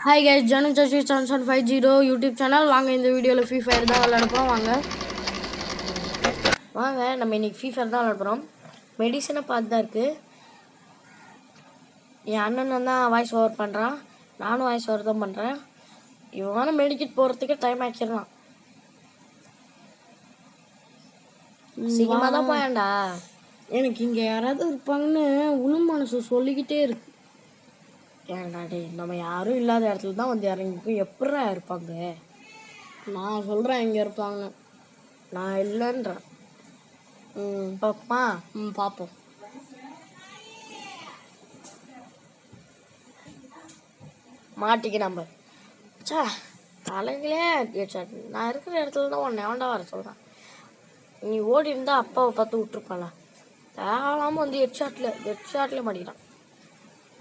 Hi guys, Janu Sasi சான்சன் 50 YouTube channel. வாங்க இந்த வீடியோவில் ஃப்ரீ ஃபயர் தான் விளையாட போகிறோம். வாங்க நம்ம இன்றைக்கி ஃப்ரீ ஃபயர் தான் விளையாட போகிறோம். மெடிசனை பார்த்து தான் இருக்குது. என் அண்ணன் தான் வாய்ஸ் ஓவர் பண்ணுறான், நானும் வாய்ஸ் ஓவர் தான் பண்ணுறேன். இவங்க மெடிக்கெட் போகிறதுக்கு டைம் ஆக்கிடலாம். சீக்கிரமாக தான் போயாண்டா. எனக்கு இங்கே யாராவது இருப்பாங்கன்னு உள் மனசு சொல்லிக்கிட்டே இருக்கு. ஏன்டா டே, நம்ம யாரும் இல்லாத இடத்துல தான் வந்து இறங்கிக்கும். எப்படா இருப்பாங்க? நான் சொல்கிறேன் இங்கே இருப்பாங்க, நான் இல்லைன்றேன். பார்ப்போமா? பார்ப்போம். மாட்டிக்க நம்பர் சா தலைங்களே. நான் இருக்கிற இடத்துல தான் உன்னை எவன்டா வர சொல்கிறேன். நீ ஓடி இருந்தால் அப்பாவை பார்த்து விட்டுருப்பாளா? தேவையில்லாமல் வந்து ஹெட் ஷாட்டில் மாட்டிக்கிட்டான்.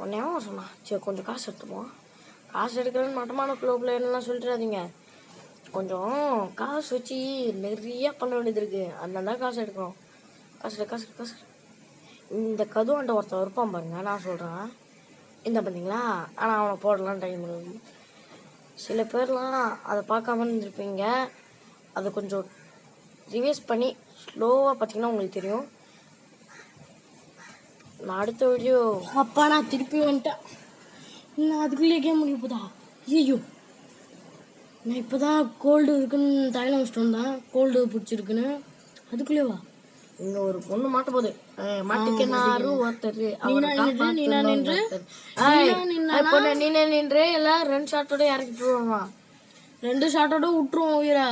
உடனே சொன்னான், சரி கொஞ்சம் காசு எடுத்துப்போம். காசு எடுக்கிறேன்னு மட்டமான பிள்ளைலாம் சொல்லிட்டுறாதீங்க. கொஞ்சம் காசு வச்சு நிறையா பண்ண வேண்டியது இருக்குது. அதனால தான் காசு எடுக்கிறோம். காசு இந்த கதுவாண்ட ஒருத்தன் இருப்பான் பாருங்க, நான் சொல்கிறேன். இந்த பார்த்தீங்களா? ஆனால் அவனை போடலாம் டைம் இருக்குது. சில பேர்லாம் அதை பார்க்காம இருந்திருப்பீங்க. அதை கொஞ்சம் ரிவைஸ் பண்ணி ஸ்லோவாக பார்த்தீங்கன்னா உங்களுக்கு தெரியும். நான் அடுத்த வீடியோ அப்பா நான் திருப்பி வந்துட்டேன். நான் அதுக்குள்ளே கேம் முடிய போதா? ஐயோ, நான் இப்போ தான் கோல்டு இருக்குன்னு தைலம் வச்சுட்டு வந்தேன். கோல்டு பிடிச்சிருக்குன்னு அதுக்குள்ளே வா. இங்கே ஒரு பொண்ணு மாட்ட போகுது. மாட்டிக்கினாரு ஒருத்தர். நீனே நின்று எல்லாம் 2 ஷாட்டோட இறக்கிட்டு வருவான். 2 ஷாட்டோட விட்டுருவோம் உயிரை.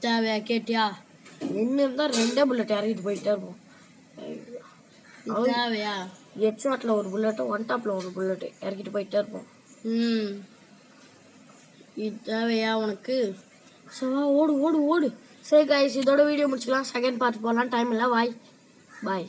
தேவையா கேட்டியா? நின்று இருந்தால் 2 புல்லட் இறக்கிட்டு போயிட்டே இருப்போம். தேவையா? ஹெட் ஷாட்டில் ஒரு புல்லட்டு, ஒன் டாப்பில் ஒரு புல்லட்டு இறக்கிட்டு போயிட்டே இருப்போம். இது தேவையா உனக்கு? சவா ஓடு. சரி கைஸ், இதோட வீடியோ முடிச்சுக்கலாம். செகண்ட் பார்ட் போகலாம். டைம் இல்லை. பாய்.